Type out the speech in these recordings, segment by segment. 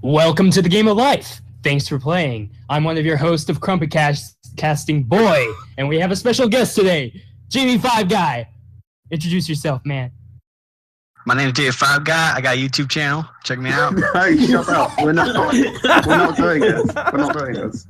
Welcome to the game of life. Thanks for playing. I'm one of your hosts of Crumpet Casting Boy, and we have a special guest today, Jamie5 Guy. Introduce yourself, man. My name is J5 Guy. I got a YouTube channel. Check me out. No, shut up. We're not doing this. We're not doing this.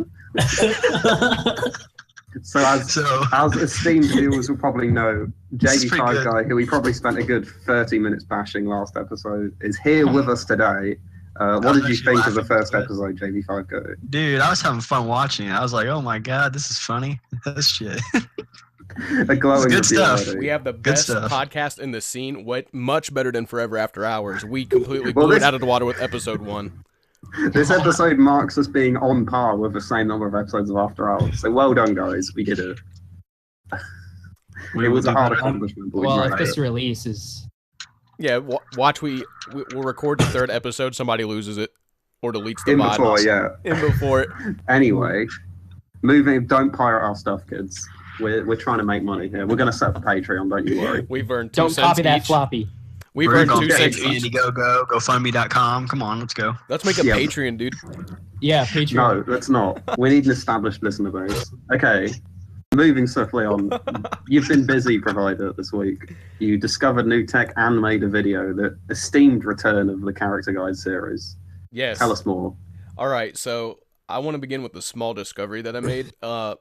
So as esteemed viewers will probably know, JD5 Guy, who we probably spent a good 30 minutes bashing last episode, is here with us today. What did you think of the first episode, JD5 Guy? Dude, I was having fun watching it. I was like, oh my god, this is funny. This shit. A glowing good stuff. already. We have the best podcast in the scene. Much better than Forever After Hours. We completely blew it out of the water with episode 1. This episode marks us being on par with the same number of episodes of After Hours. So well done, guys. We did it. It was a hard accomplishment. Well, if this release is... Yeah, watch. We'll record the 3rd episode. Somebody loses it or deletes the in mod. before, yeah. In before it. Anyway, don't pirate our stuff, kids. We're trying to make money here. We're going to set up a Patreon, don't you worry. We've earned 2 Don't cents copy that each. floppy. We've earned 2 cents each. Indiegogo, GoFundMe.com. Come on, let's go. Let's make a Patreon, dude. Yeah, Patreon. No, let's not. We need an established listener base. Okay, moving swiftly on. You've been busy, Provider, this week. You discovered new tech and made a video, the esteemed return of the Character Guide series. Yes. Tell us more. All right, so I want to begin with a small discovery that I made. A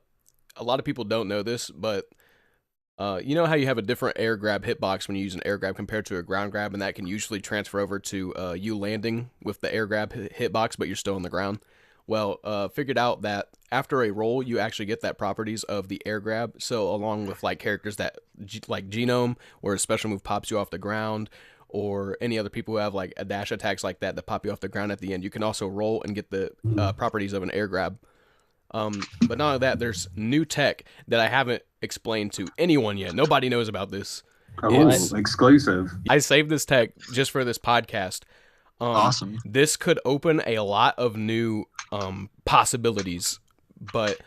lot of people don't know this, but you know how you have a different air grab hitbox when you use an air grab compared to a ground grab, and that can usually transfer over to you landing with the air grab hitbox, but you're still on the ground? Well, figured out that after a roll, you actually get that properties of the air grab. So along with like characters that like Genome, where a special move pops you off the ground, or any other people who have like a dash attacks like that pop you off the ground at the end, you can also roll and get the properties of an air grab. But not only that, there's new tech that I haven't explained to anyone yet. Nobody knows about this. Oh, exclusive. I saved this tech just for this podcast. Awesome. This could open a lot of new possibilities, but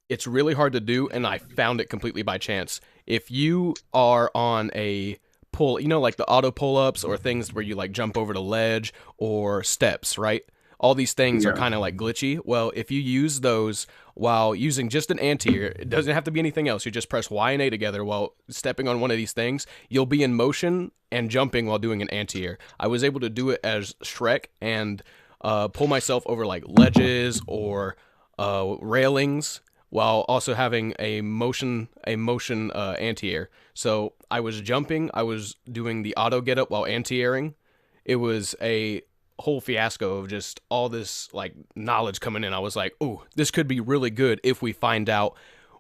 it's really hard to do, and I found it completely by chance. If you are on a pull, you know, like the auto pull-ups or things where you like jump over the ledge or steps, right? All these things are kind of like glitchy. Well, if you use those while using just an anti-air, it doesn't have to be anything else. You just press Y and A together while stepping on one of these things. You'll be in motion and jumping while doing an anti-air. I was able to do it as Shrek and pull myself over like ledges or railings while also having a motion anti-air. So I was jumping. I was doing the auto get up while anti-airing. It was a whole fiasco of just all this like knowledge coming in. I was like, "Ooh, this could be really good if we find out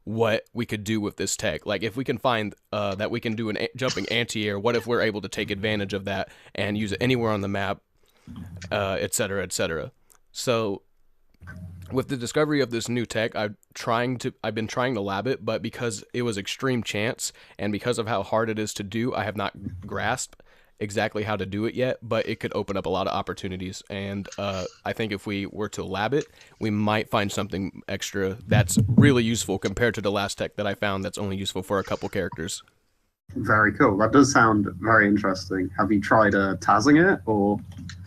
what we could do with this tech. Like if we can find that we can do an jumping anti-air, what if we're able to take advantage of that and use it anywhere on the map, et cetera, et cetera." So with the discovery of this new tech, I've been trying to lab it, but because it was extreme chance and because of how hard it is to do, I have not grasped exactly how to do it yet, but it could open up a lot of opportunities, and I think if we were to lab it, we might find something extra that's really useful compared to the last tech that I found that's only useful for a couple characters. Very cool. That does sound very interesting. Have you tried tazzing it, or?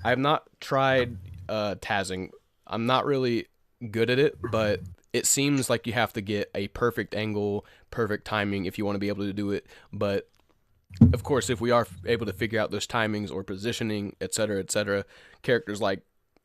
I have not tried tazzing. I'm not really good at it, but it seems like you have to get a perfect angle, perfect timing if you want to be able to do it, but of course, if we are able to figure out those timings or positioning, et cetera, characters like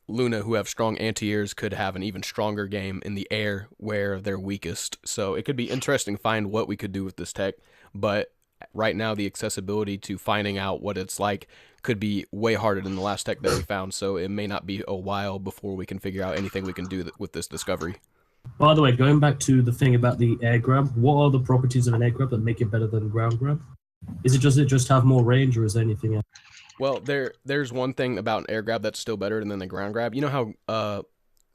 Luna who have strong anti-airs could have an even stronger game in the air where they're weakest. So it could be interesting to find what we could do with this tech, but right now the accessibility to finding out what it's like could be way harder than the last tech that we found, so it may not be a while before we can figure out anything we can do with this discovery. By the way, going back to the thing about the air grab, what are the properties of an air grab that make it better than ground grab? Is it just have more range, or is there anything else? Well, there's one thing about an air grab that's still better than the ground grab. You know how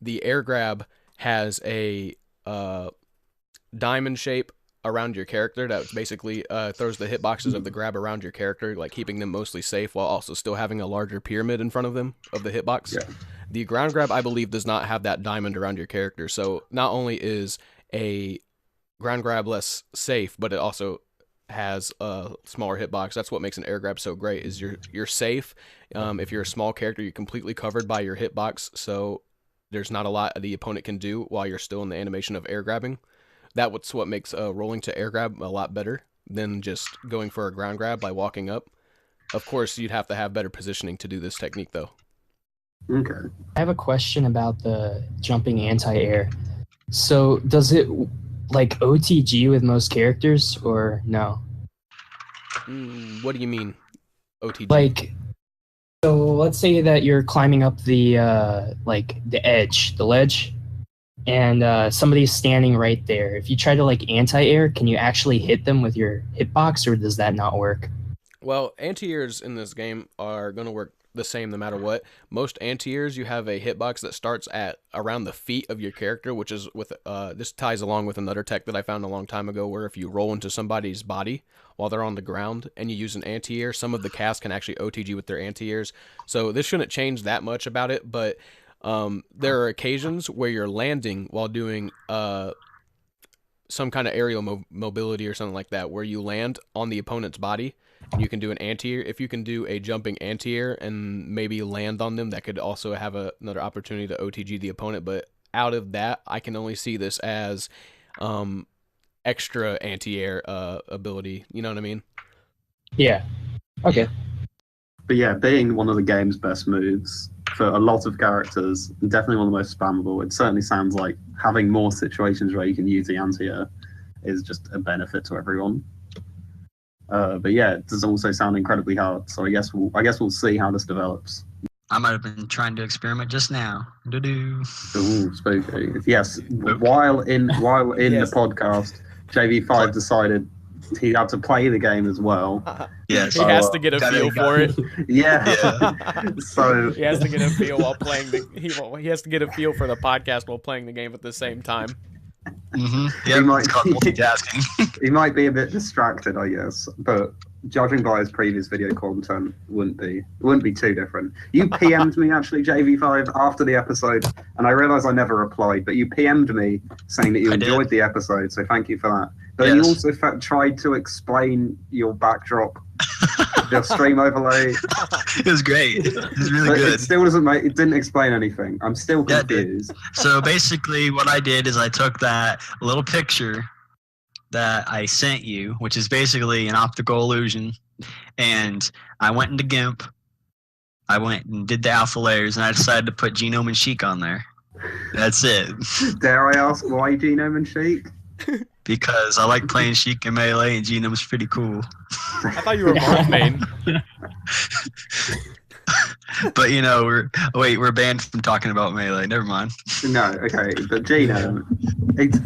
the air grab has a diamond shape around your character that basically throws the hitboxes of the grab around your character, like keeping them mostly safe while also still having a larger pyramid in front of them of the hitbox? Yeah. The ground grab, I believe, does not have that diamond around your character. So not only is a ground grab less safe, but it also has a smaller hitbox. That's what makes an air grab so great. Is you're safe. If you're a small character, you're completely covered by your hitbox, so there's not a lot the opponent can do while you're still in the animation of air grabbing. That's what makes rolling to air grab a lot better than just going for a ground grab by walking up. Of course, you'd have to have better positioning to do this technique, though. Okay. I have a question about the jumping anti-air. So does it like OTG with most characters or no? What do you mean, OTG? Like, so let's say that you're climbing up the the ledge, and somebody's standing right there. If you try to like anti-air, can you actually hit them with your hitbox, or does that not work? Well, anti-airs in this game are going to work the same no matter what. Most anti-airs, you have a hitbox that starts at around the feet of your character, which is with this ties along with another tech that I found a long time ago, where if you roll into somebody's body while they're on the ground and you use an anti-air, some of the cast can actually OTG with their anti-airs. So this shouldn't change that much about it, but there are occasions where you're landing while doing some kind of aerial mobility or something like that, where you land on the opponent's body and you can do an anti-air. If you can do a jumping anti-air and maybe land on them, that could also have another opportunity to OTG the opponent. But out of that, I can only see this as extra anti-air ability. You know what I mean? Yeah. Okay. But yeah, being one of the game's best moves for a lot of characters, and definitely one of the most spammable, it certainly sounds like having more situations where you can use the anti-air is just a benefit to everyone. But yeah, it does also sound incredibly hard. So I guess we'll see how this develops. I might have been trying to experiment just now. Doo-doo. Ooh, spooky. Yes, while in Yes. the podcast, JV5 decided he had to play the game as well. Yes. He has to get a Gotta- feel for it. Yeah. So He has to get a feel while playing he has to get a feel for the podcast while playing the game at the same time. Mm-hmm. Yeah, He might- it's called multitasking. he might be a bit distracted, I guess, but judging by his previous video content, wouldn't be too different. You PM'd me actually, JV5, after the episode, and I realised I never replied, but you PM'd me saying that you I did. enjoyed the episode, so thank you for that. But you Yes. also tried to explain your backdrop, your stream overlay, It was great. It was really but good. it still it didn't explain anything. I'm still Yeah, it did. confused. So basically, what I did is I took that little picture that I sent you, which is basically an optical illusion, and I went into GIMP. I went and did the alpha layers, and I decided to put Genome and Chic on there. That's it. Dare I ask why Genome and Chic? Because I like playing Chic and Melee, and Genome's pretty cool. I thought you were Marth main. But we're banned from talking about Melee. Never mind. No, okay, but Genome,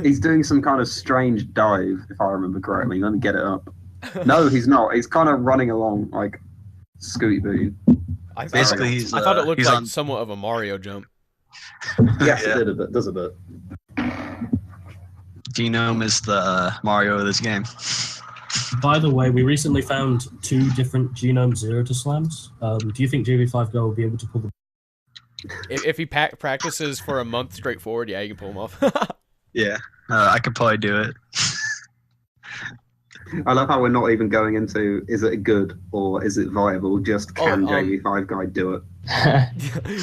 he's doing some kind of strange dive, if I remember correctly. Let me get it up. No, he's not. He's kind of running along like Scooty Boo. I thought, Basically, he's, I thought it looked he's like on- somewhat of a Mario jump. Yes, Yeah. it did a bit. Does a bit. Genome is the Mario of this game. By the way, we recently found 2 different Genome Zero to slams. Do you think JV5 Go will be able to pull the... If he practices for a month straight forward, yeah, you can pull him off. Yeah, I could probably do it. I love how we're not even going into is it good or is it viable. Just can JV5 Guy do it?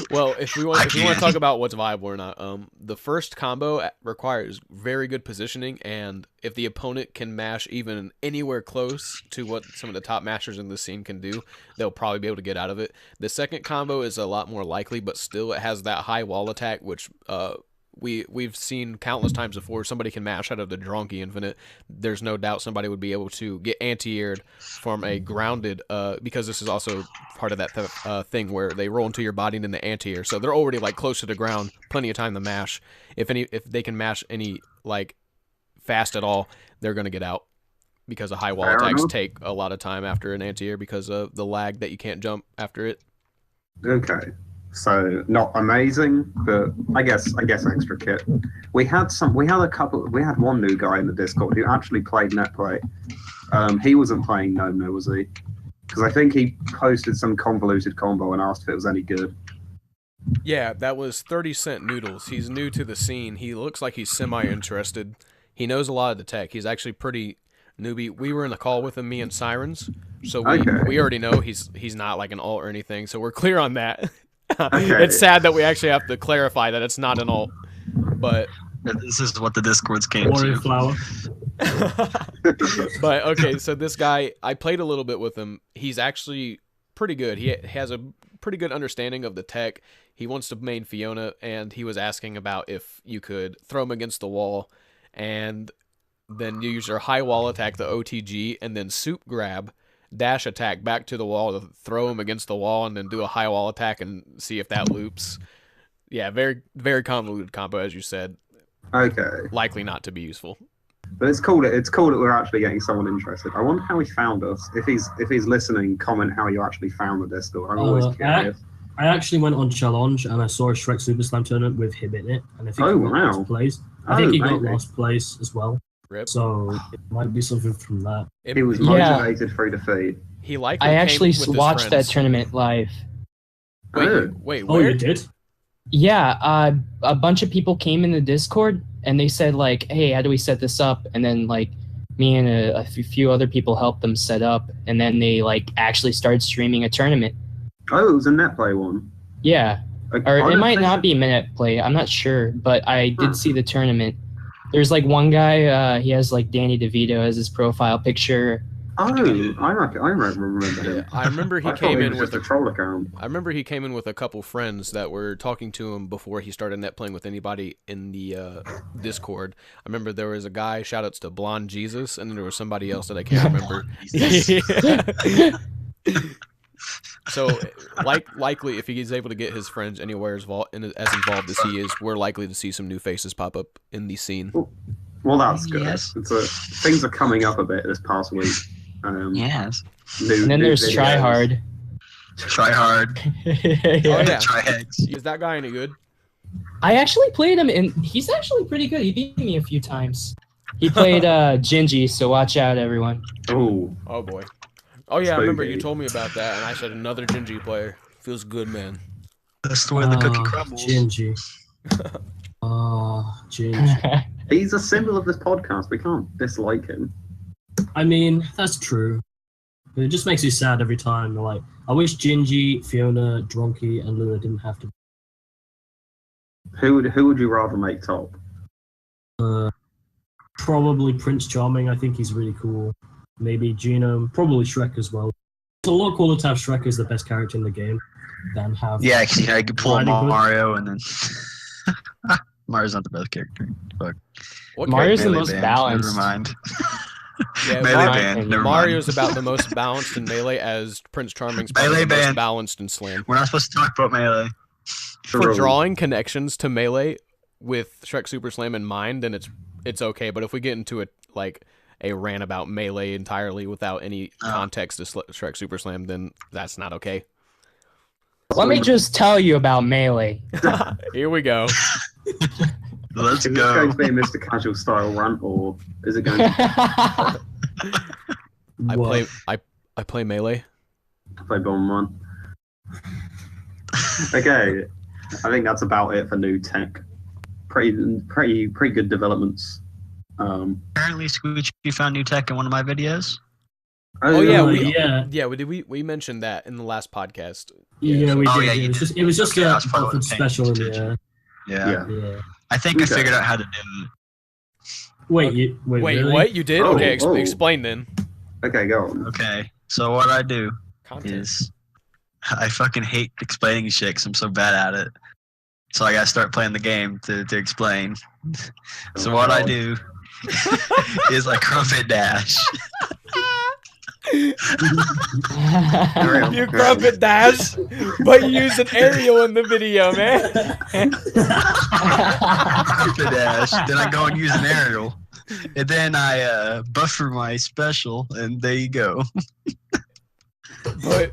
Well, if you want to talk about what's viable or not, the first combo requires very good positioning, and if the opponent can mash even anywhere close to what some of the top mashers in the scene can do, they'll probably be able to get out of it. The second combo is a lot more likely, but still it has that high wall attack, which we've seen countless times before. Somebody can mash out of the Dronky Infinite. There's no doubt somebody would be able to get anti-aired from a grounded, because this is also part of that thing where they roll into your body and then the anti-air. So they're already like close to the ground, plenty of time to mash. If they can mash any like fast at all, they're gonna get out, because the high wall attacks take a lot of time after an anti-air because of the lag that you can't jump after it. Okay. So not amazing, but I guess extra kit. We had one new guy in the Discord who actually played netplay. He wasn't playing Gnome, was he? Because I think he posted some convoluted combo and asked if it was any good. Yeah, that was 30 Cent Noodles. He's new to the scene. He looks like he's semi-interested. He knows a lot of the tech. He's actually pretty Newbie, we were in a call with him, me and Sirens, so Okay. we already know he's not like an alt or anything, so we're clear on that. Okay. It's sad that we actually have to clarify that it's not an alt, but This is what the Discords came Warrior to. flower. but okay, so this guy, I played a little bit with him. He's actually pretty good. He has a pretty good understanding of the tech. He wants to main Fiona, and he was asking about if you could throw him against the wall, and then you use your high wall attack, the OTG, and then soup grab, dash attack back to the wall to throw him against the wall, and then do a high wall attack and see if that loops. Yeah, very, very convoluted combo, as you said. Okay. Likely not to be useful. But it's cool that we're actually getting someone interested. I wonder how he found us. If he's listening, comment how you actually found the Discord. I'm always curious. I actually went on Challenge and I saw a Shrek Super Slam tournament with him in it, and I think he got last place. I think he got last place as well. Rip. So it might be something from that. He was motivated through defeat. He likely I actually came with watched his that friends. tournament live. Wait, Oh, where? you did? Yeah, a bunch of people came in the Discord and they said like, "Hey, how do we set this up?" And then like me and a few other people helped them set up, and then they like actually started streaming a tournament. Oh, it was a net play one. Yeah, or it might not be minute play. I'm not sure, but I did see the tournament. There's like one guy. He has like Danny DeVito as his profile picture. Oh, I remember him. I remember he I thought came he in was with just a troll account. I remember he came in with a couple friends that were talking to him before he started net playing with anybody in the Discord. I remember there was a guy, shoutouts to Blonde Jesus, and then there was somebody else that I can't remember. So, likely, if he's able to get his friends anywhere as involved as he is, we're likely to see some new faces pop up in the scene. Well, that's good. Yes. Things are coming up a bit this past week. Yes. And then there's Tryhard. Try hard. Oh yeah, Try heads. is that guy any good? I actually played him, and he's actually pretty good. He beat me a few times. He played Gingy, so watch out, everyone. Oh, Oh boy. Oh yeah, I remember you Spooky. told me about that, and I said another Gingy player. Feels good, man. That's where the cookie crumbles. Gingy. Gingy. he's a symbol of this podcast. We can't dislike him. I mean, that's true. But it just makes you sad every time. You're like, I wish Gingy, Fiona, Dronky, and Luna didn't have to. Who would you rather make top? Probably Prince Charming. I think he's really cool. Maybe Genome. Probably Shrek as well. It's a lot cooler to have Shrek as the best character in the game than have. Yeah, because you could pull Riding Hood. Mario and then Mario's not the best character. Fuck. What Mario's the Melee most band, balanced. Never mind. Yeah, Melee Mar- band. Never Mario's mind. about the most balanced in Melee, as Prince Charming's probably Melee the most band. balanced in Slam. We're not supposed to talk about Melee. For True. drawing connections to Melee with Shrek Super Slam in mind, then it's okay. But if we get into a rant about Melee entirely without any context to Shrek Super Slam, then that's not okay. Let me just tell you about Melee. Here we go. Let's Is this go. going to be a Mr. Casual style rant, or is it going to Well, I play Melee. play Bomberman? Okay, I think that's about it for new tech. Pretty good developments. Apparently, Squeachu found new tech in one of my videos. Oh yeah, yeah. we mentioned that in the last podcast. Yeah, we Oh, did. yeah, you It was just Okay, a that's probably what special. paying attention. Yeah. Yeah. I think I Okay. figured out how to do it. Wait, Wait, really? what? You did? Oh, Okay, oh. explain then. Okay, go on. Okay, so what I do Content. is I fucking hate explaining shit 'cause I'm so bad at it. So I gotta start playing the game to explain. So Oh, what I God. do is I Crumpet dash. Carry on, You carry on. Crumpet dash, but you use an aerial in the video, man. Crumpet dash. Then I go and use an aerial. And then I buffer my special, and there you go. But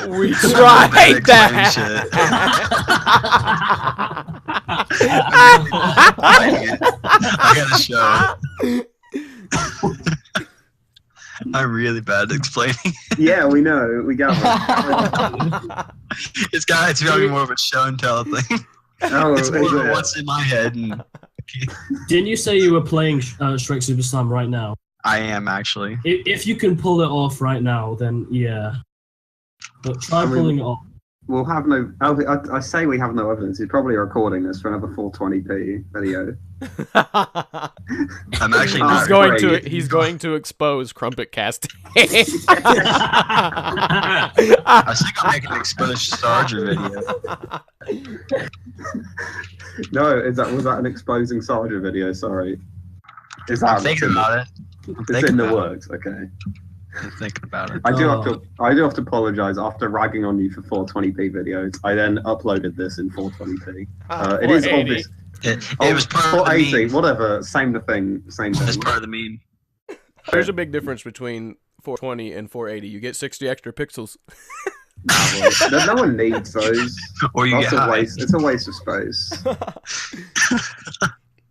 we I'm tried bad at explaining I gotta show it. I'm really bad at explaining. Yeah, we know. We got It's becoming more of a show and tell thing. Oh, It's more of yeah. what's in my head. And Didn't you say you were playing Shrek Super Slam right now? I am actually. If you can pull it off right now, then yeah. But try pulling it off. We'll have no. I say we have no evidence. He's probably recording this for another 420p video. I'm actually He's not. He's going to expose Crumpet casting. I think I'll make an exposed Sarger video. No, was that an exposing Sarger video? Sorry. Is that I'm thinking about it. It's in the works. Okay. I'm thinking about it. I do have to apologize. After ragging on you for 420p videos, I then uploaded this in 420p. It is obvious. It was part of the 480, meme. whatever. Same thing. It's part of the meme. There's a big difference between 420 and 480. You get 60 extra pixels. No one needs those. Or you That's get a high. waste. It's a waste of space.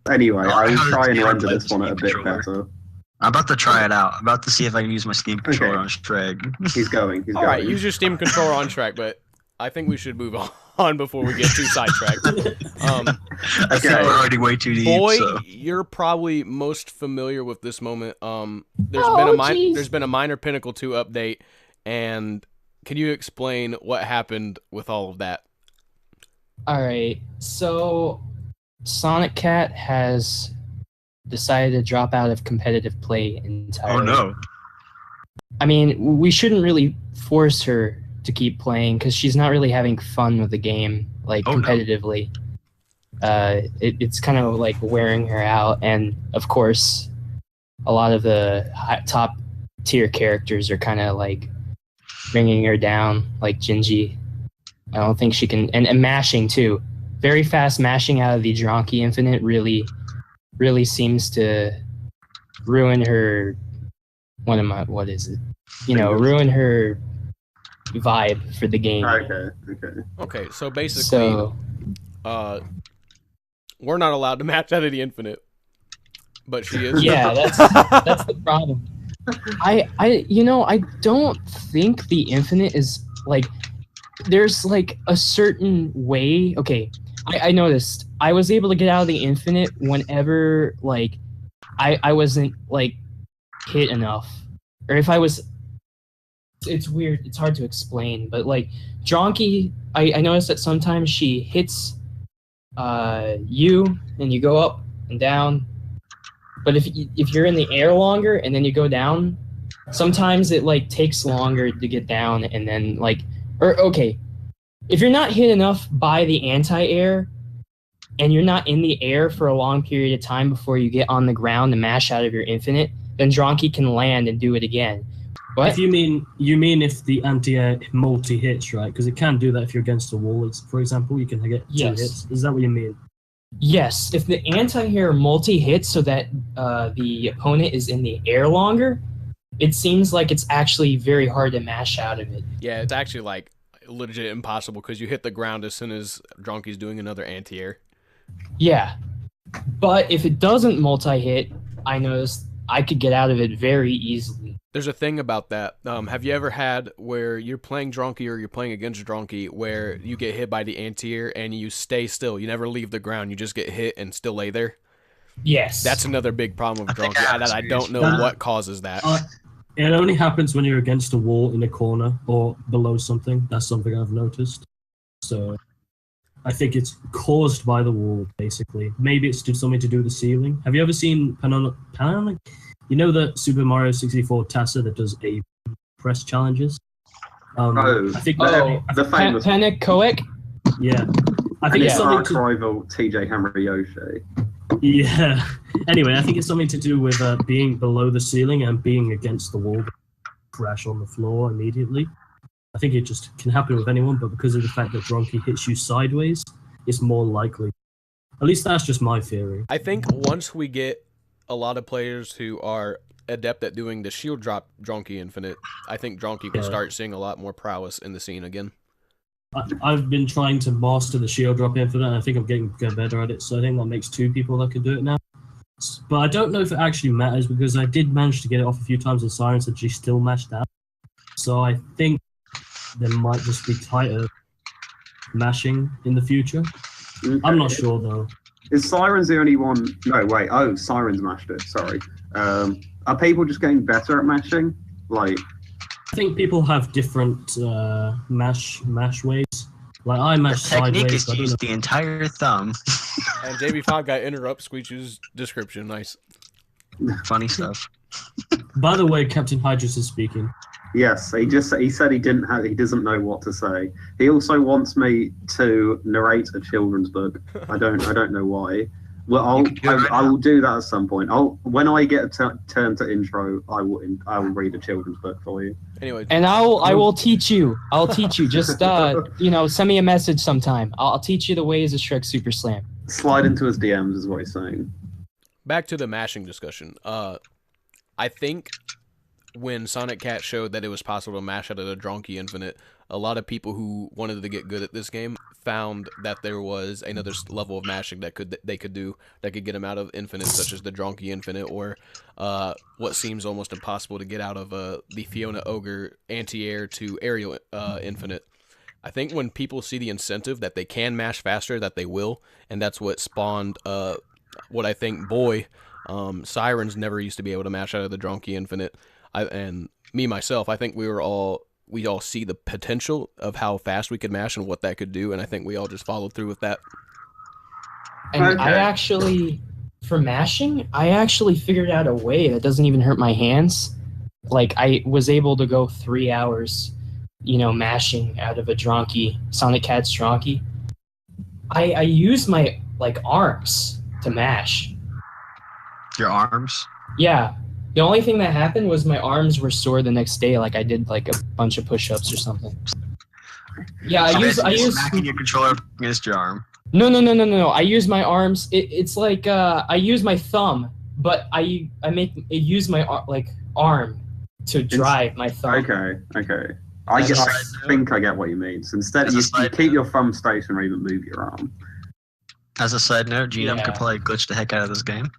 Anyway, I will try and render this one a bit better. I'm about to try it out. I'm about to see if I can use my Steam controller on Shrek. He's going. All right, use your Steam controller on track, but I think we should move on before we get too sidetracked. I think we're already way too deep. Boy, So. you're probably most familiar with this moment. Jeez. There's been a minor Pinnacle 2 update, and can you explain what happened with all of that? All right, so Sonic Cat has decided to drop out of competitive play entirely. Oh no. I mean, we shouldn't really force her to keep playing because she's not really having fun with the game, like competitively. It's kind of like wearing her out, and of course, a lot of the top tier characters are kind of like bringing her down, like Gingy. I don't think she can, and mashing too. Very fast mashing out of the Dronky Infinite really seems to ruin her. What is it? Ruin her vibe for the game. Okay, so basically, we're not allowed to match out of the Infinite, but she is. Yeah, that's the problem. I don't think the Infinite is like. There's like a certain way. Okay, I noticed I was able to get out of the Infinite whenever like I wasn't like hit enough, or if I was. It's weird. It's hard to explain, but like Dronky, I noticed that sometimes she hits you and you go up and down, but if you're in the air longer and then you go down, sometimes it like takes longer to get down, and then like. Or, okay, if you're not hit enough by the anti-air, and you're not in the air for a long period of time before you get on the ground and mash out of your Infinite, then Dronky can land and do it again. What? If you mean if the anti-air multi-hits, right? Because it can do that if you're against a wall, for example, you can get 2 hits. Is that what you mean? Yes, if the anti-air multi-hits so that the opponent is in the air longer, it seems like it's actually very hard to mash out of it. Yeah, it's actually like legit impossible because you hit the ground as soon as Dronky's doing another anti-air. Yeah, but if it doesn't multi-hit, I noticed I could get out of it very easily. There's a thing about that. Have you ever had where you're playing Dronky or you're playing against Dronky where you get hit by the anti-air and you stay still? You never leave the ground. You just get hit and still lay there? Yes. That's another big problem with Dronky. I don't know what causes that. It only happens when you're against a wall in a corner or below something. That's something I've noticed. So I think it's caused by the wall, basically. Maybe it's something to do with the ceiling. Have you ever seen you know the Super Mario 64 Tassa that does A press challenges? I think the famous Panacoic? Yeah. I think it's something to rival TJ Hammer-Yoshi. Yeah. Anyway, I think it's something to do with being below the ceiling and being against the wall, crash on the floor immediately. I think it just can happen with anyone, but because of the fact that Dronky hits you sideways, it's more likely. At least that's just my theory. I think once we get a lot of players who are adept at doing the shield drop Dronky Infinite, I think Dronky will start seeing a lot more prowess in the scene again. I've been trying to master the shield drop Infinite, and I think I'm getting better at it, so I think that makes 2 people that can do it now. But I don't know if it actually matters, because I did manage to get it off a few times in Sirens and she still mashed out. So I think there might just be tighter mashing in the future. Okay. I'm not sure, though. Is Siren's the only one? No, wait. Oh, Siren's mashed it. Sorry. Are people just getting better at mashing? Like, I think people have different mash ways. Like I mash Technique sideways. is but I to don't use know. the entire thumb. And JB5 guy interrupts Squeachu's description. Nice. Funny stuff. By the way, Captain Hydrus is speaking. yes, he said he doesn't know what to say. He also wants me to narrate a children's book. I don't know why. Well, I will do that at some point. When I get a turn to intro, I will read a children's book for you. Anyway, And I will teach you. I'll teach you. Just send me a message sometime. I'll teach you the ways of Shrek Super Slam. Slide into his DMs is what he's saying. back to the mashing discussion. I think when Sonic Cat showed that it was possible to mash out of the Donkey Infinite, a lot of people who wanted to get good at this game found that there was another level of mashing that they could do that could get them out of Infinite, such as the Donkey Infinite, or what seems almost impossible to get out of the Fiona Ogre anti-air to aerial Infinite. I think when people see the incentive that they can mash faster, that they will, and that's what spawned what I think Sirens never used to be able to mash out of the Donkey Infinite. And me myself, I think we all see the potential of how fast we could mash and what that could do, and I think we all just followed through with that. And Okay. I actually, for mashing, I actually figured out a way that doesn't even hurt my hands. Like, I was able to go 3 hours, mashing out of a Donkey, Sonic Cat's Donkey. I use my, arms to mash. Your arms? Yeah. The only thing that happened was my arms were sore the next day, like I did a bunch of push-ups or something. Yeah, I use smacking your controller against your arm. No. I use my arms. It's like I use my thumb, but I use my arm to drive my thumb. Okay. I think I get what you mean. So instead, you keep your thumb stationary but move your arm. As a side note, GM Yeah. could probably glitch the heck out of this game.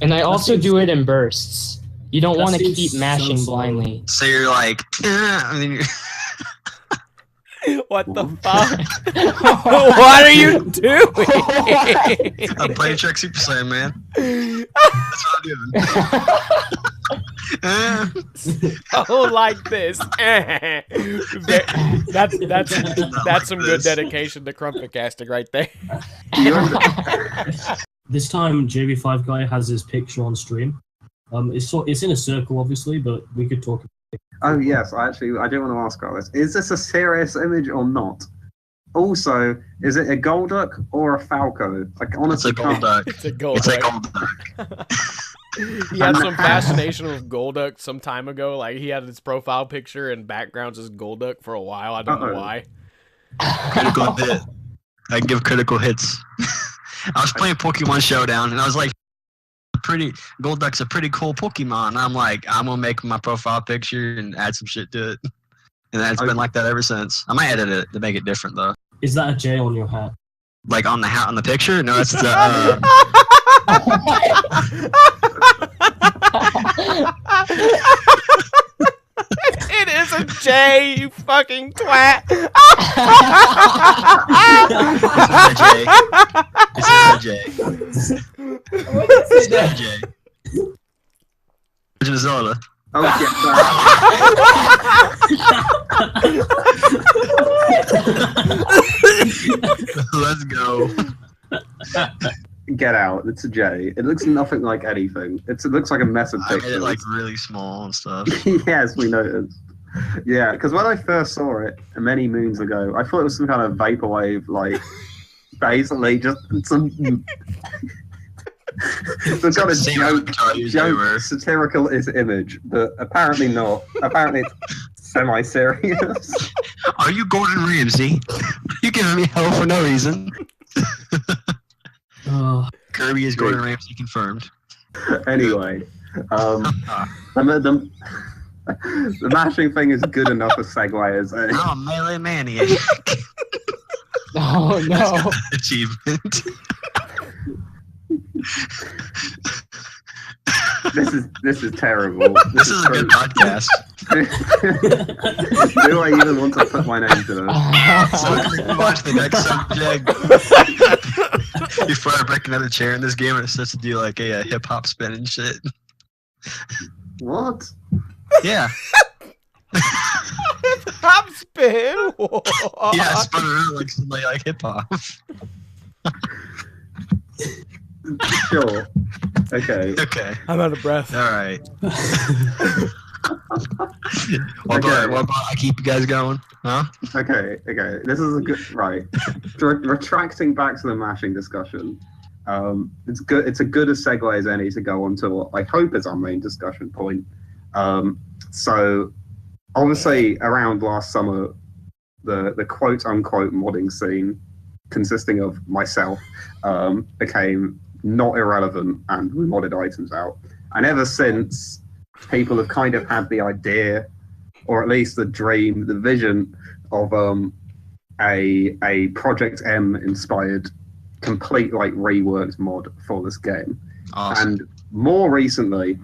And I also do it in bursts. You don't That want to seems keep so mashing slow. blindly. So you're like, I mean, What the fuck? What are you doing? I'm playing Trek Super Saiyan, man. That's what I'm doing. Oh, like this. That's some good dedication to Crumpet casting right there. This time, JV5 guy has his picture on stream. It's in a circle, obviously, but we could talk. Oh yes, I do want to ask about this. Is this a serious image or not? Also, is it a Golduck or a Falco? Like It's honestly, a Golduck. It's a gold. It's a right? Golduck. He had some fascination with Golduck some time ago. Like, he had his profile picture and backgrounds as Golduck for a while. I don't know why. Critical hit. I give critical hits. I was playing Pokemon Showdown, and I was like, Golduck's a pretty cool Pokemon. And I'm like, I'm gonna make my profile picture and add some shit to it. And it's been like that ever since. I might edit it to make it different though. Is that a J on your hat? Like on the hat on the picture? No, that's the. It is a J, you fucking twat. This is a J. This is a J. Legend of Zelda. oh Let's go. get out. It's a J. It looks nothing like anything. It looks like a mess of I made pictures. it really small and stuff. Yes, we noticed. Yeah, because when I first saw it many moons ago, I thought it was some kind of vaporwave, basically just some kind of joke satirical image, but apparently not. Apparently it's semi-serious. Are you Gordon Ramsay? You giving me hell for no reason. Kirby is Gordon Ramsay confirmed. Anyway, the mashing thing is good enough a segue as a Oh, Melee Maniac. Oh no. Achievement. this is terrible. This is a good podcast. Do I even want to put my name to this? So watch the next subject. Before I break another chair in this game, and it starts to do like a hip hop spin and shit. What? Yeah. Hop spin. Yeah, spun around like somebody like hip hop. Sure. Okay. Okay. I'm out of breath. All right. What about I keep you guys going? Huh? Okay. This is a good right. Retracting back to the mashing discussion. It's good. It's a good a segue as any to go on to what I hope is our main discussion point. So obviously around last summer, the quote unquote modding scene, consisting of myself, became not irrelevant, and we modded items out. And ever since, people have kind of had the idea, or at least the dream, the vision of a Project M inspired, complete like reworked mod for this game. Awesome. And more recently,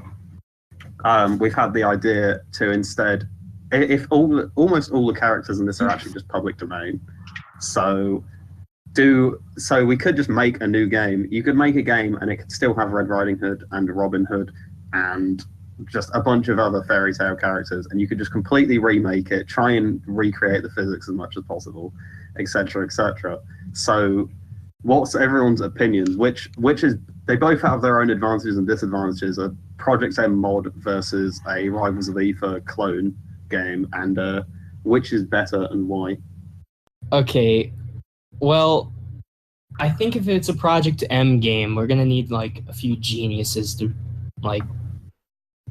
we've had the idea to instead, if almost all the characters in this are actually just public domain, so we could just make a new game. You could make a game and it could still have Red Riding Hood and Robin Hood and just a bunch of other fairy tale characters, and you could just completely remake it, try and recreate the physics as much as possible, etc., etc. So what's everyone's opinion? Which is, they both have their own advantages and disadvantages. A Project M mod versus a Rivals of Aether clone game, and which is better and why? Okay, well, I think if it's a Project M game, we're gonna need like a few geniuses to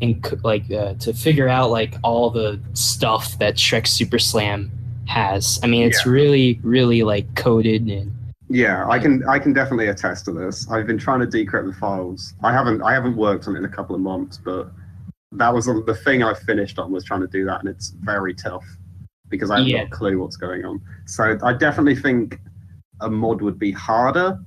to figure out like all the stuff that Shrek Super Slam has. I mean, it's really, really like coded and. Yeah, I can definitely attest to this. I've been trying to decrypt the files. I haven't worked on it in a couple of months, but that was the thing I finished on, was trying to do that, and it's very tough because I haven't got a clue what's going on. So I definitely think a mod would be harder.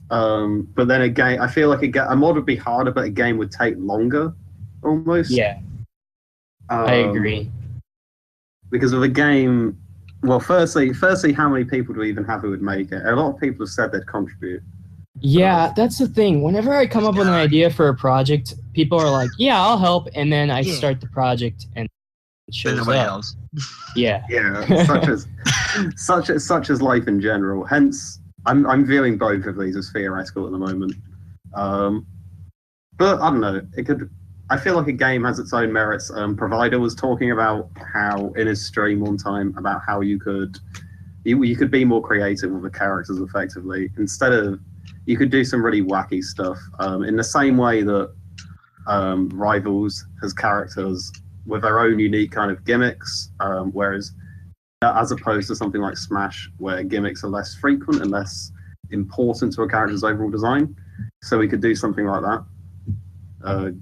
But then again, I feel like a mod would be harder, but a game would take longer, almost. Yeah, I agree. Because of a game, well, firstly, how many people do we even have who would make it? A lot of people have said they'd contribute. Yeah, that's the thing. Whenever I come up with an idea for a project, people are like, "Yeah, I'll help," and then I start the project and it shows up. Else. Yeah. Yeah, such as life in general. Hence, I'm viewing both of these as theoretical at the moment. But I don't know. I feel like a game has its own merits. Provider was talking about how in his stream one time about how you could be more creative with the characters effectively. Instead of, you could do some really wacky stuff. In the same way that Rivals has characters with their own unique kind of gimmicks, whereas as opposed to something like Smash, where gimmicks are less frequent and less important to a character's overall design. So we could do something like that.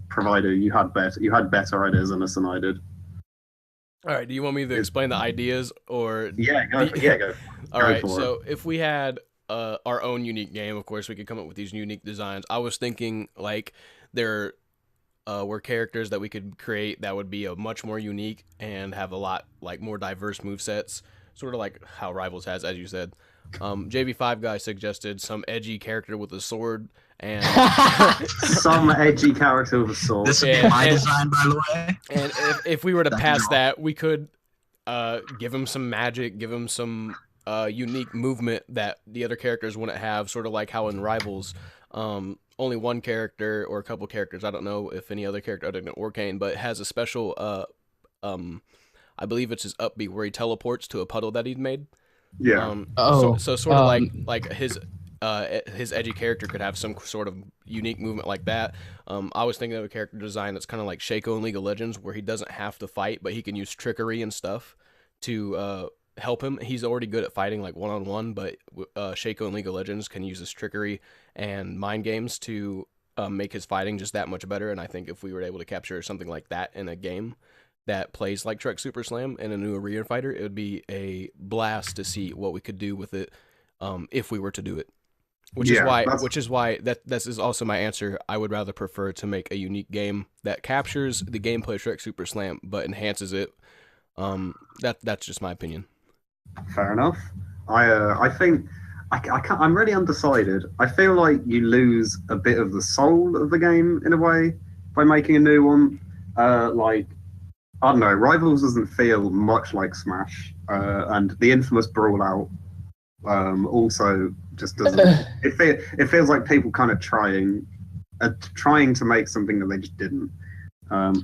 Provider, you had better ideas than us, and I did. All right, do you want me to explain the ideas, or Go. All right, so if we had our own unique game, of course we could come up with these unique designs. I was thinking like there were characters that we could create that would be a much more unique and have a lot like more diverse movesets, sort of like how Rivals has, as you said. JV5 guy suggested some edgy character with a sword, and some edgy character with a sword. This would be my design, by the way. And if we were to pass that, we could give him some magic, give him some unique movement that the other characters wouldn't have, sort of like how in Rivals, only one character or a couple characters, I don't know if any other character other than Orkane, but has a special, I believe it's his upbeat where he teleports to a puddle that he'd made. Yeah. So sort of like his edgy character could have some sort of unique movement like that. I was thinking of a character design that's kind of like Shaco in League of Legends, where he doesn't have to fight, but he can use trickery and stuff to help him. He's already good at fighting like one-on-one, but Shaco in League of Legends can use his trickery and mind games to make his fighting just that much better. And I think if we were able to capture something like that in a game that plays like Shrek Super Slam and a new arena fighter, it would be a blast to see what we could do with it if we were to do it. Which Yeah, is why this is also my answer. I would rather prefer to make a unique game that captures the gameplay of Shrek Super Slam but enhances it. That's just my opinion. fair enough. I think I'm really undecided. I feel like you lose a bit of the soul of the game in a way by making a new one. Like, I don't know, Rivals doesn't feel much like Smash, and the infamous Brawl Out also just doesn't. It feels like people kind of trying to make something that they just didn't.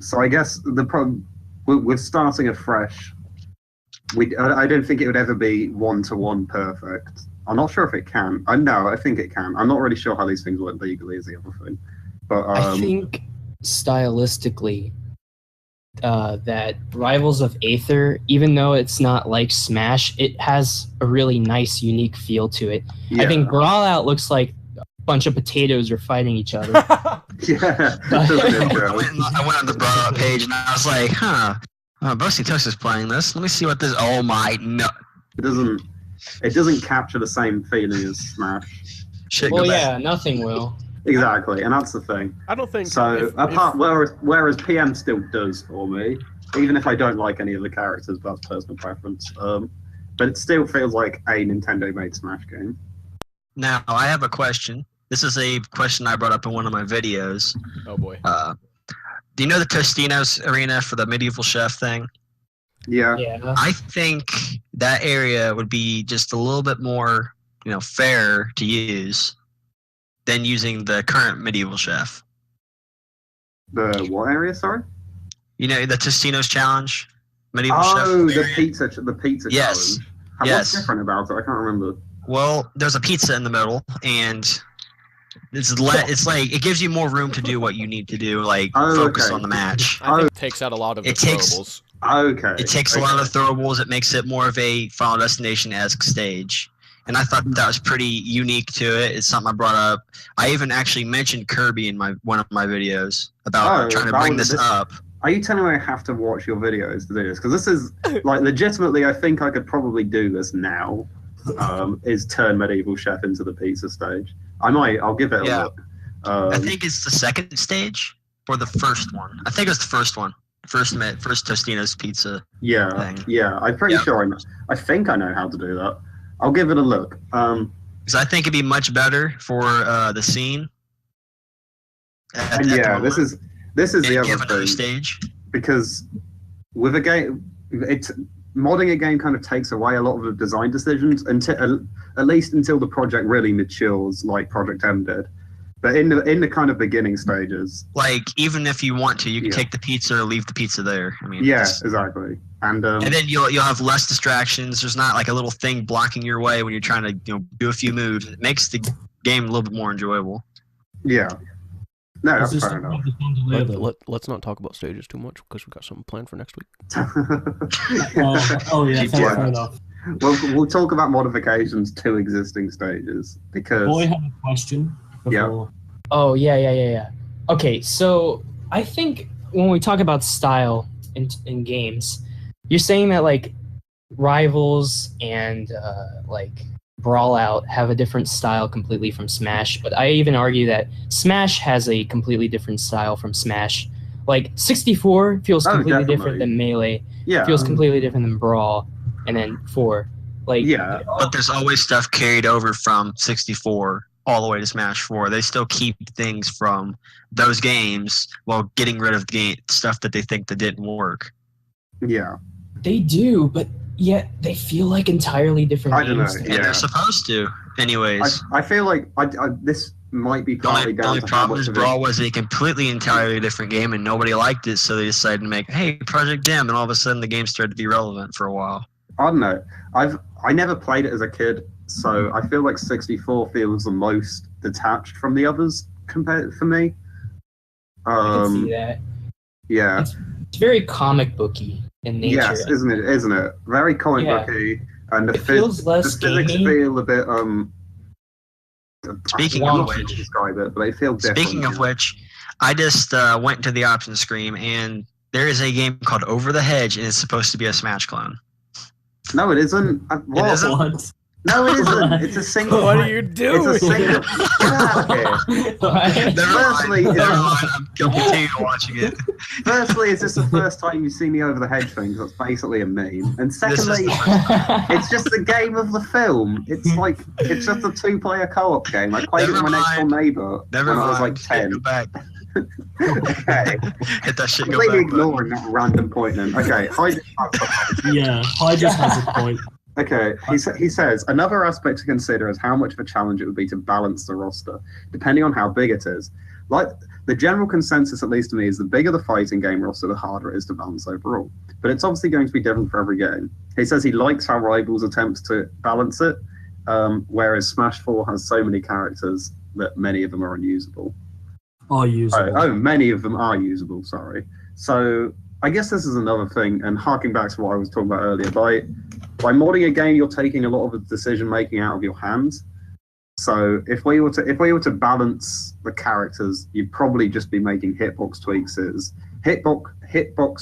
So I guess the problem with starting afresh, I don't think it would ever be 1-to-1 perfect. I'm not sure if it can. I think it can. I'm not really sure how these things work legally is the other thing. But I think stylistically, that Rivals of Aether, even though it's not like Smash, it has a really nice, unique feel to it. yeah. I think Brawl Out looks like a bunch of potatoes are fighting each other. Yeah. I went on the Brawl Out page and I was like, Boasty Toast is playing this. Let me see what this. Oh my no! It doesn't capture the same feeling as Smash. Shit, Well, go back. yeah, nothing will. Exactly, and that's the thing. I don't think So whereas PM still does for me, even if I don't like any of the characters, but that's personal preference. But it still feels like a Nintendo-made Smash game. Now I have a question. This is a question I brought up in one of my videos. Oh boy. Do you know the Tostinos arena for the medieval chef thing? Yeah. Yeah. I think that area would be just a little bit more, fair to use than using the current medieval chef. The what area? Sorry. You know the Tostinos challenge, medieval chef. Oh, the area? pizza Yes. challenge. Yes. What's different about it? I can't remember. Well, there's a pizza in the middle, and it's like it gives you more room to do what you need to do, like focus okay. on the match. I think it takes out a lot of the throwables. Okay. It takes a lot of the throwables. It makes it more of a Final Destination-esque stage. And I thought that was pretty unique to it. It's something I brought up. I even actually mentioned Kirby in one of my videos about trying to bring this up. Are you telling me I have to watch your videos to do this? Because this is, like, legitimately, I think I could probably do this now, is turn Medieval Chef into the pizza stage. I'll give it a look. I think it's the second stage or the first one. I think it was the first one. First Tostino's pizza. Yeah, thing. yeah. I'm pretty sure I think I know how to do that. I'll give it a look. Because I think it'd be much better for the scene. This is the other thing. Stage. Because with a game, modding a game kind of takes away a lot of the design decisions until at least until the project really matures, like Project M did. But in the kind of beginning stages, like even if you want to, you can take the pizza or leave the pizza there. I mean, exactly. And then you'll have less distractions. There's not like a little thing blocking your way when you're trying to do a few moves. It makes the game a little bit more enjoyable. Yeah. No, that's fair enough. Let's not talk about stages too much because we got something planned for next week. Fair enough. We'll talk about modifications to existing stages because. Boy had a question. Yeah. Oh, yeah. Okay, so I think when we talk about style in games, you're saying that, like, Rivals and, like, Brawl Out have a different style completely from Smash, but I even argue that Smash has a completely different style from Smash. Like, 64 feels completely different than Melee. Yeah. Feels completely different than Brawl, and then 4. Like, yeah. But there's always stuff carried over from 64 all the way to Smash 4. They still keep things from those games while getting rid of stuff that they think that didn't work. Yeah. They do, but yet they feel like entirely different games. I don't know. And they're supposed to. Anyways. I feel like this might be partly The down only to problem is Brawl was a completely entirely different game and nobody liked it, so they decided to make, hey, Project M, and all of a sudden the game started to be relevant for a while. I don't know. I never played it as a kid, so I feel like 64 feels the most detached from the others compared for me. I can see that. Yeah. It's very comic booky in nature. Yes, isn't it? Very comic booky, and it feels less the physics gamey. feel a bit Speaking I don't know of how to which, describe it, but they feel different. Speaking of which, I just went to the options screen and there is a game called Over the Hedge and it's supposed to be a Smash clone. No, it isn't. It isn't? What? No, it isn't. It's a single. What are you doing? It's a single. Get out of here. Firstly, Never mind. I'm continue watching it. Firstly, is this the first time you've seen me over the hedge thing? 'Cause that's basically a meme. And This secondly, is it's just the game of the film. It's just a two-player co-op game. I played it with my next door neighbor Never when mind. I was like 10. Go back. Okay. Hit that shit. Go Completely back. button. ignoring that random point then. Okay, Yeah, Hy just has a point. Okay, he says, another aspect to consider is how much of a challenge it would be to balance the roster, depending on how big it is. Like, the general consensus, at least to me, is the bigger the fighting game roster, the harder it is to balance overall. But it's obviously going to be different for every game. He says he likes how Rivals attempts to balance it, whereas Smash 4 has so many characters that many of them are unusable. Are usable. Oh, many of them are usable, sorry. So, I guess this is another thing, and harking back to what I was talking about earlier, by modding a game, you're taking a lot of the decision making out of your hands. So if we were to balance the characters, you'd probably just be making hitbox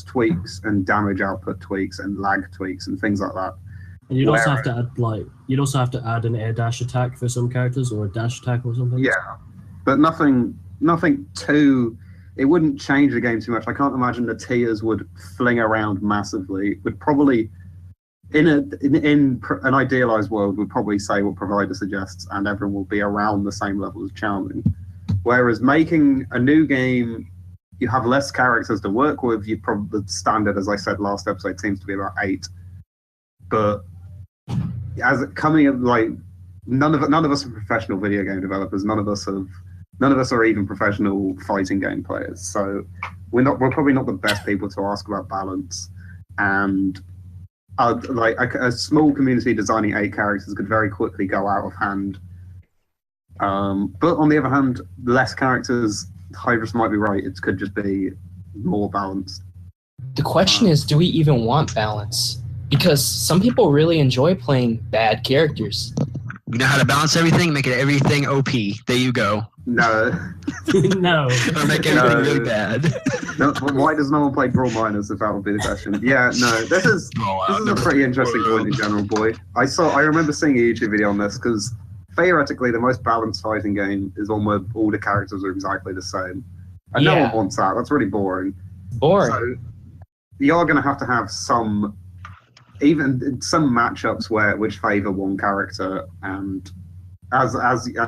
tweaks and damage output tweaks and lag tweaks and things like that. And you'd also have to add an air dash attack for some characters or a dash attack or something. Yeah, but nothing too. It wouldn't change the game too much. I can't imagine the tiers would fling around massively. It would probably, in an idealized world, would probably say what provider suggests, and everyone will be around the same level as charming. Whereas making a new game, you have less characters to work with. You probably the standard, as I said last episode, seems to be about 8. But as it coming in, like none of us are professional video game developers. None of us are even professional fighting game players. So we're probably not the best people to ask about balance. And like a small community designing 8 characters could very quickly go out of hand. But on the other hand, less characters, Hydrus might be right. It could just be more balanced. The question is, do we even want balance? Because some people really enjoy playing bad characters. You know how to balance everything, make it everything OP. There you go. No. No. Or make everything really bad. No, why does no one play Brawl Miners, if that would be the question? Yeah, no, this is a pretty interesting point in general, boy. I remember seeing a YouTube video on this, because theoretically the most balanced fighting game is one where all the characters are exactly the same. And no one wants that. That's really boring. So you are going to have some matchups which favour one character, and as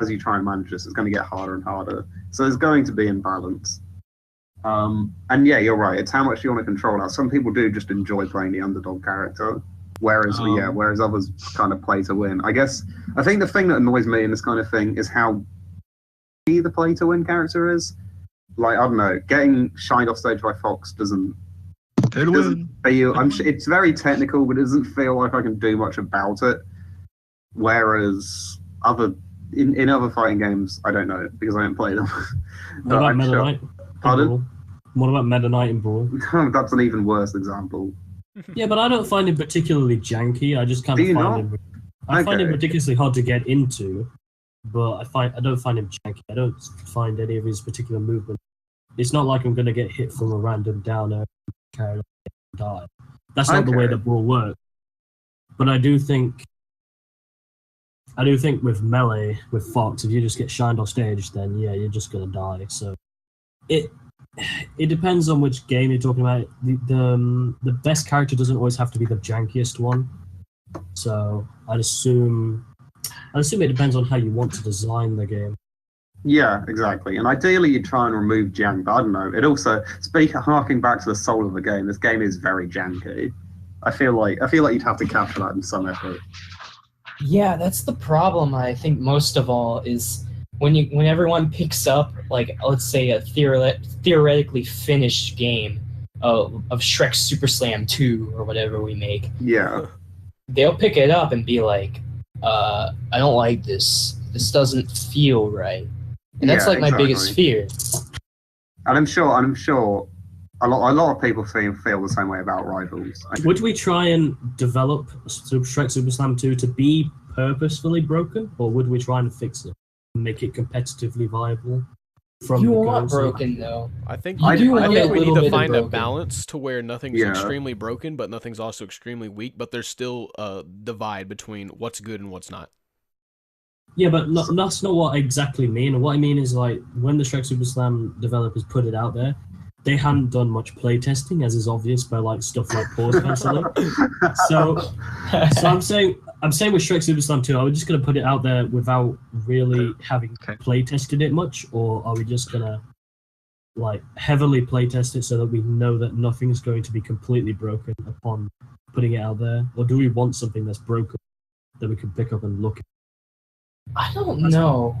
you try and manage this, it's going to get harder and harder. So there's going to be imbalance. And yeah, you're right. It's how much you want to control that. Some people do just enjoy playing the underdog character, whereas others kind of play to win. I think the thing that annoys me in this kind of thing is how easy the play to win character is. Like, I don't know, getting shined off stage by Fox doesn't feel. It's very technical, but it doesn't feel like I can do much about it. Whereas in other fighting games, I don't know because I don't play them. What about Meta Knight? Pardon? What about Meta Knight in Brawl? That's an even worse example. Yeah, but I don't find him particularly janky. I just kind of find him ridiculously hard to get into. But I don't find him janky. I don't find any of his particular movement. It's not like I'm going to get hit from a random downer and die. That's not the way that Brawl works. But I do think with Melee, with Fox, if you just get shined off stage, then yeah, you're just going to die. So it depends on which game you're talking about. The best character doesn't always have to be the jankiest one. So I'd assume it depends on how you want to design the game. Yeah, exactly. And ideally, you try and remove jank. But I don't know. It also harking back to the soul of the game. This game is very janky. I feel like you'd have to capture that in some effort. Yeah, that's the problem. I think most of all is when everyone picks up, like, let's say a theoretically finished game of Shrek Super Slam 2 or whatever we make. Yeah. They'll pick it up and be like, I don't like this. This doesn't feel right. And that's my biggest fear. And I'm sure a lot of people feel the same way about Rivals. Would we try and develop Shrek Super Slam 2 to be purposefully broken, or would we try and fix it and make it competitively viable? from You the want goes. broken though. I think You do I want think a we need little to bit of find a broken. balance to where nothing's Yeah. extremely broken, but nothing's also extremely weak. But there's still a divide between what's good and what's not. Yeah, but that's not what I exactly mean. What I mean is like when the Shrek Super Slam developers put it out there, they hadn't done much playtesting, as is obvious by like stuff like pause cancelling. So I'm saying with Shrek Super Slam 2, are we just gonna put it out there without really having Okay. play tested it much, or are we just gonna like heavily play test it so that we know that nothing's going to be completely broken upon putting it out there, or do we want something that's broken that we can pick up and look at? I don't know.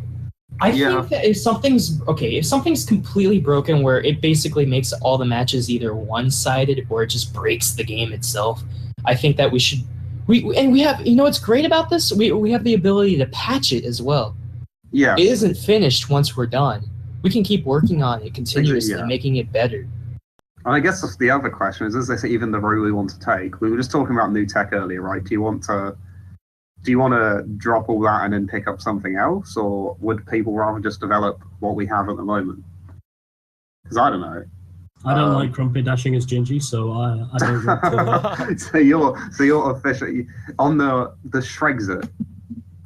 I Yeah. think that if something's completely broken where it basically makes all the matches either one-sided or it just breaks the game itself, I think that we should we have, you know what's great about this? We have the ability to patch it as well. Yeah. It isn't finished once we're done. We can keep working on it continuously, Yeah. making it better. And I guess that's the other question is this even the route we want to take? We were just talking about new tech earlier, right? Do you want to drop all that and then pick up something else, or would people rather just develop what we have at the moment? Because I don't know. I don't like Crumpet dashing as Gingy, so I don't want to. so you're officially on the Shrexit.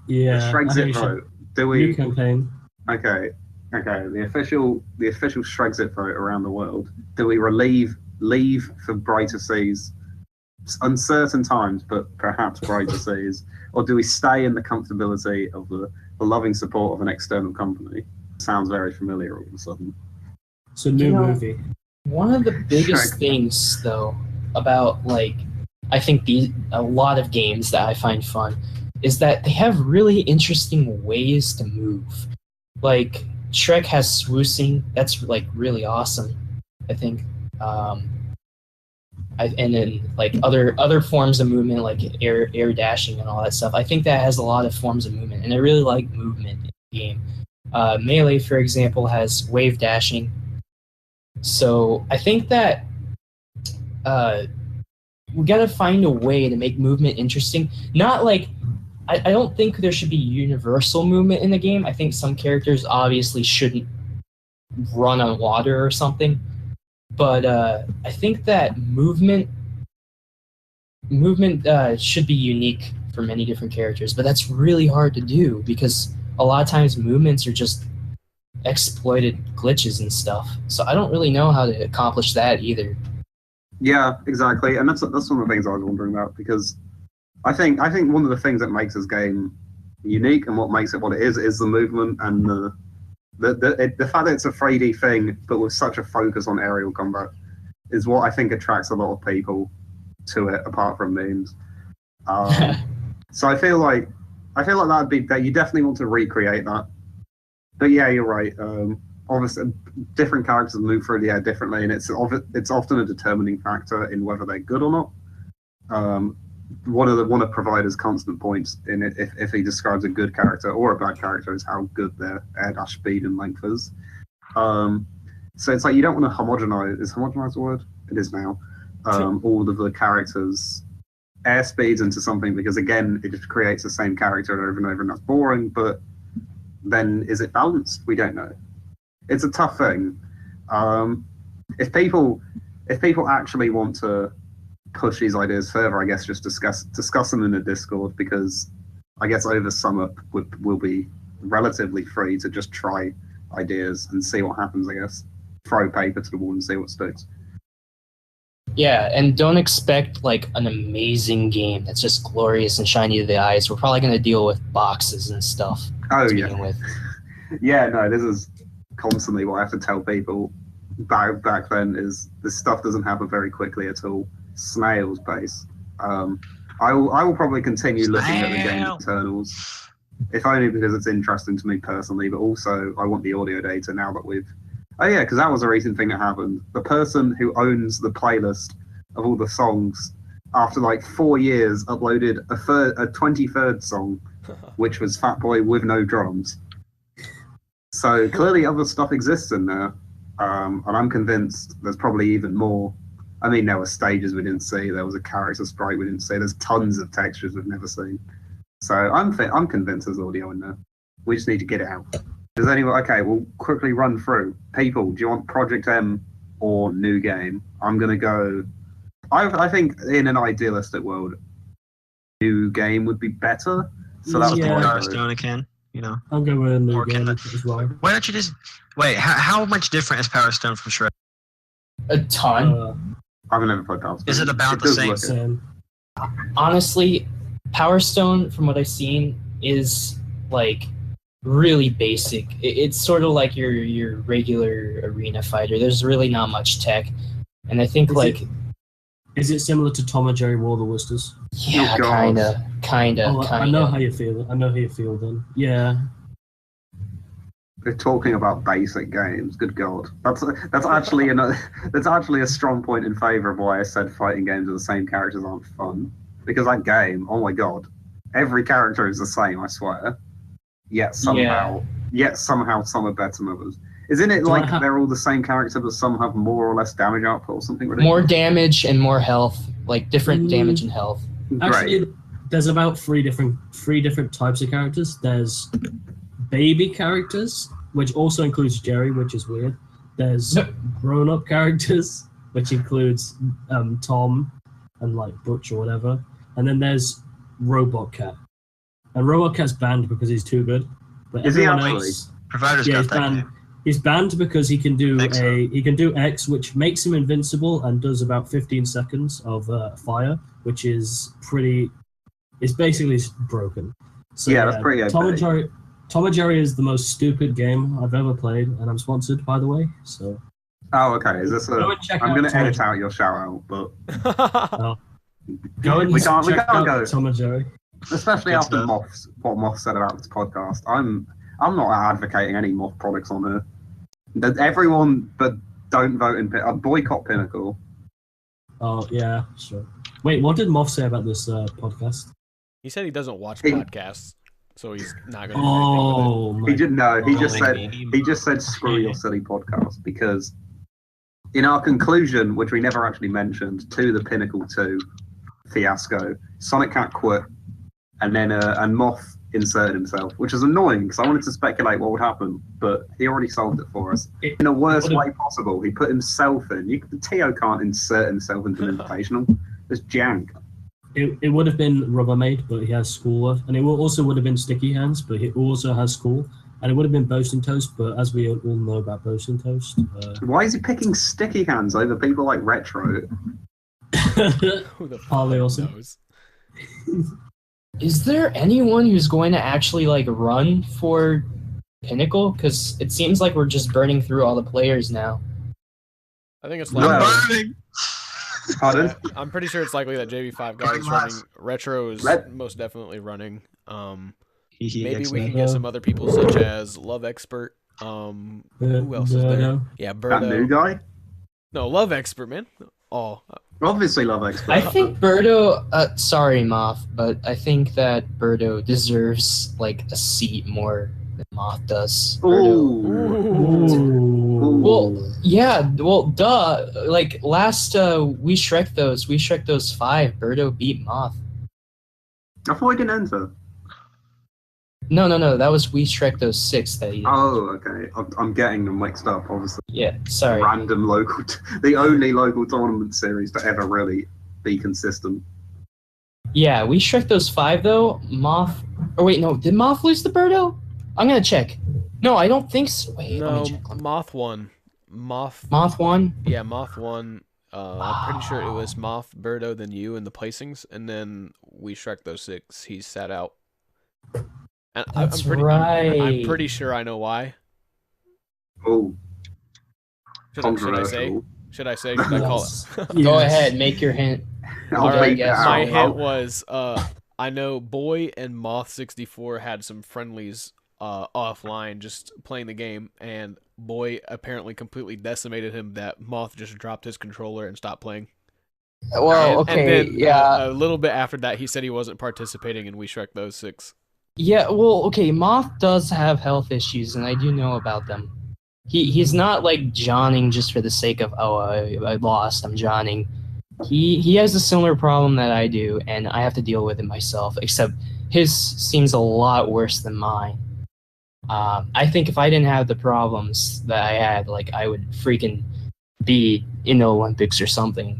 Yeah, The I Shrexit think we should- vote. Do new we? campaign. Okay. The official Shrexit vote around the world. Do we leave for brighter seas, uncertain times, but perhaps brighter seas, or do we stay in the comfortability of the loving support of an external company? Sounds very familiar all of a sudden. It's a new You know, movie. One of the biggest Shrek. things, though, about like I think a lot of games that I find fun is that they have really interesting ways to move. Like Shrek has swoosing, that's like really awesome. I think, and then like other forms of movement, like air dashing and all that stuff. I think that has a lot of forms of movement, and I really like movement in the game. Melee, for example, has wave dashing. So I think that we gotta find a way to make movement interesting. Not like I don't think there should be universal movement in the game. I think some characters obviously shouldn't run on water or something. But I think that movement should be unique for many different characters. But that's really hard to do because a lot of times movements are just exploited glitches and stuff. So I don't really know how to accomplish that either. Yeah, exactly, and that's one of the things I was wondering about, because I think one of the things that makes this game unique and what makes it what it is the movement and the fact that it's a 3D thing, but with such a focus on aerial combat, is what I think attracts a lot of people to it, apart from memes. So I feel like that'd be that you definitely want to recreate that. But yeah, you're right. Obviously, different characters move through the air differently, and it's often a determining factor in whether they're good or not. One of providers' constant points in it, if he describes a good character or a bad character, is how good their air dash speed and length is. So it's like you don't want to homogenize. Is homogenize the word? It is now. All of the characters' air speeds into something, because again, it just creates the same character over and over, and that's boring. But then, is it balanced? We don't know. It's a tough thing. If people actually want to push these ideas further, I guess just discuss them in the Discord, because I guess over summer we'll be relatively free to just try ideas and see what happens. I guess throw paper to the wall and see what sticks. Yeah, and don't expect like an amazing game that's just glorious and shiny to the eyes. We're probably going to deal with boxes and stuff Oh to yeah, begin with. yeah. No, this is constantly what I have to tell people back then, is this stuff doesn't happen very quickly at all. Snail's pace. I will probably continue looking at the game internals, if only because it's interesting to me personally, but also I want the audio data now that we've. Oh yeah, because that was a recent thing that happened. The person who owns the playlist of all the songs, after like 4 years, uploaded a 23rd song, which was Fat Boy with no drums. So clearly other stuff exists in there, and I'm convinced there's probably even more. I mean, there were stages we didn't see. There was a character sprite we didn't see. There's tons of textures we've never seen. So I'm convinced there's audio in there. We just need to get it out. Does anyone? Okay, we'll quickly run through. People, do you want Project M or New Game? I'm gonna go. I think in an idealistic world, New Game would be better. So that was Yeah. my Power vote. Stone again, you know. I'll go with a new Or can game the- as well. Why don't you just wait? How much different is Power Stone from Shred? A ton. I've never played Power Stone. Is it about the does same? look it. Same. Honestly, Power Stone, from what I've seen, is like really basic. It's sort of like your regular arena fighter. There's really not much tech, and I think Is it similar to Tom and Jerry War of the Worsters? yeah, Oh, God. kinda. I know how you feel. I know how you feel then. Yeah. They're talking about basic games. Good God, that's actually that's actually a strong point in favor of why I said fighting games with the same characters aren't fun. Because that game, oh my God, every character is the same. I swear. Yet somehow some are better than others. Isn't it like they're all the same character, but some have more or less damage output or something ridiculous? More damage and more health, like different damage and health. Actually, there's about three different types of characters. There's baby characters, which also includes Jerry, which is weird. There's grown-up characters, which includes Tom and like Butch or whatever. And then there's Robot Cat. And Robot Cat's banned because he's too good. But Is he everyone actually? else, Providers yeah, got he's that banned. game. He's banned because he can do Think so. he can do X, which makes him invincible and does about 15 seconds of fire, which is pretty. It's basically broken. So, Yeah, that's pretty Tom and okay. Jerry. Tom and Jerry is the most stupid game I've ever played, and I'm sponsored, by the way. So Oh, okay. Is this a? go and check I'm out going to Tom and edit out your shout out, but Go and We can't check go. out Tom and Jerry. especially Good after stuff. what Moth said about this podcast, I'm not advocating any Moth products on here. Everyone, but don't vote in boycott Pinnacle. Oh yeah, sure. Wait, what did Moff say about this podcast? He said he doesn't watch He- podcasts, so he's not going to do anything with it. Oh my! He didn't know. He Oh, just said maybe. he just said screw your silly podcast because in our conclusion, which we never actually mentioned, to the Pinnacle 2 fiasco, Sonic Cat quit, and then and Moth inserted himself, which is annoying because I wanted to speculate what would happen, but he already solved it for us in the worst way possible. He put himself in. Tio can't insert himself into an invitational. It's jank. It would have been Rubbermaid, but he has school, and it also would have been Sticky Hands, but he also has school, and it would have been Boasting Toast, but as we all know about Boasting Toast, Why is he picking Sticky Hands over people like Retro? Who the Partly fuck also. knows? Is there anyone who's going to actually like run for Pinnacle? Because it seems like we're just burning through all the players now. I think it's Well- likely. I'm burning. Pardon? I'm pretty sure it's likely that JV5 guy is running. Retro is most definitely running. Maybe we can get some other people such as Love Expert. Who else is there? Yeah, That new Birdo. guy? No, Love Expert, man. Oh, Obviously, Love Expert. I think Birdo. Sorry, Moth, but I think that Birdo deserves like a seat more than Moth does. Birdo. Ooh. Well, yeah. Well, duh. Like last, we Shrek those 5. Birdo beat Moth. I thought he didn't enter. No. That was We Shrek those 6 that he. Oh, okay. I'm getting them mixed up, obviously. Yeah. Sorry. Random local, the only local tournament series to ever really be consistent. Yeah, we Shrek those 5 though. Moth. Or wait, no. Did Moth lose to Birdo? I'm gonna check. No, I don't think so. Wait, let no, me check. Moth won. Moth won. Yeah, Moth won. I'm pretty sure it was Moth, Birdo, then you in the placings, and then we Shrek those 6. He sat out. And That's I'm pretty, right. I'm pretty sure I know why. Oh, Should I say? controversial. Should I say? Should I call it? Go ahead, make your hint. I'll Alright, beat guess. that My out. hint was I know Boy and Moth64 had some friendlies offline just playing the game, and Boy apparently completely decimated him that Moth just dropped his controller and stopped playing. Well, And okay, then, yeah. a little bit after that, he said he wasn't participating in We Shrek those 6. Yeah, well, okay, Moth does have health issues, and I do know about them. He's not like Johnning just for the sake of, oh, I lost, I'm Johnning. He has a similar problem that I do, and I have to deal with it myself, except his seems a lot worse than mine. I think if I didn't have the problems that I had, like I would freaking be in the Olympics or something.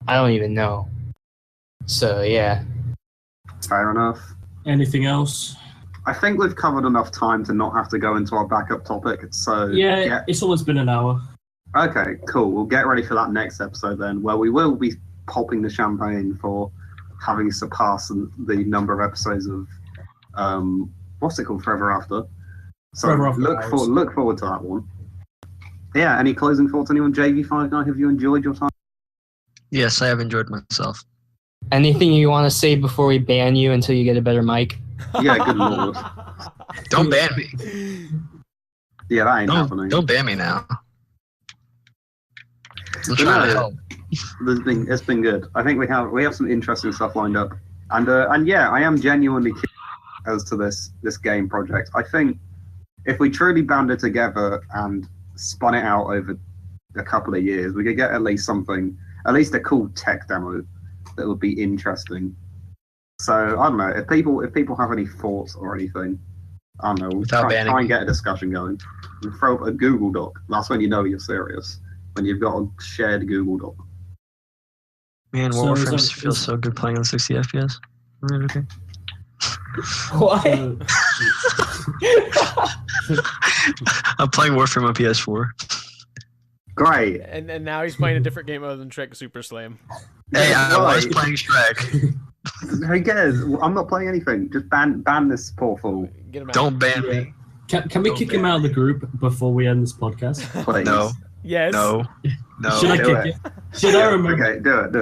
I don't even know. So yeah. Fair enough. Anything else? I think we've covered enough time to not have to go into our backup topic. So Yeah, it's almost been an hour. Okay, cool. We'll get ready for that next episode then, where we will be popping the champagne for having surpassed the number of episodes of what's it called, Forever After. So Forever After look forward to that one. Yeah. Any closing thoughts, anyone? JV59, have you enjoyed your time? Yes, I have enjoyed myself. Anything you want to say before we ban you until you get a better mic? Yeah, good lord. Don't ban me. Yeah, that ain't happening. Don't ban me now. I'm But trying to no, help. It's been good. I think we have some interesting stuff lined up, and yeah, I am genuinely curious as to this game project. I think if we truly banded together and spun it out over a couple of years, we could get at least a cool tech demo that would be interesting. So I don't know if people have any thoughts or anything. I don't know. We'll Without banning try and get a discussion going. We'll throw up a Google Doc. That's when you know you're serious. When you've got a shared Google Doc. Man, So Warframe is that- feels so good playing on 60 FPS. Okay. What? I'm playing Warframe on PS4. Great. And now he's playing a different game other than Trek Super Slam. Hey, I was Right. playing Shrek. Who cares? I'm not playing anything. Just ban this poor fool. Get him out. Don't ban me. Can we kick him out of the group before we end this podcast? Please. No. Yes. No. No. Should I do kick it. it? Should I remember? Okay, do it.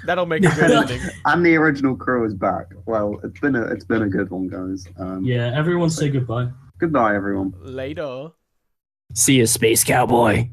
That'll make a good ending. And the original crew is back. Well, it's been a good one, guys. Yeah, everyone say goodbye. Goodbye, everyone. Later. See you, Space Cowboy.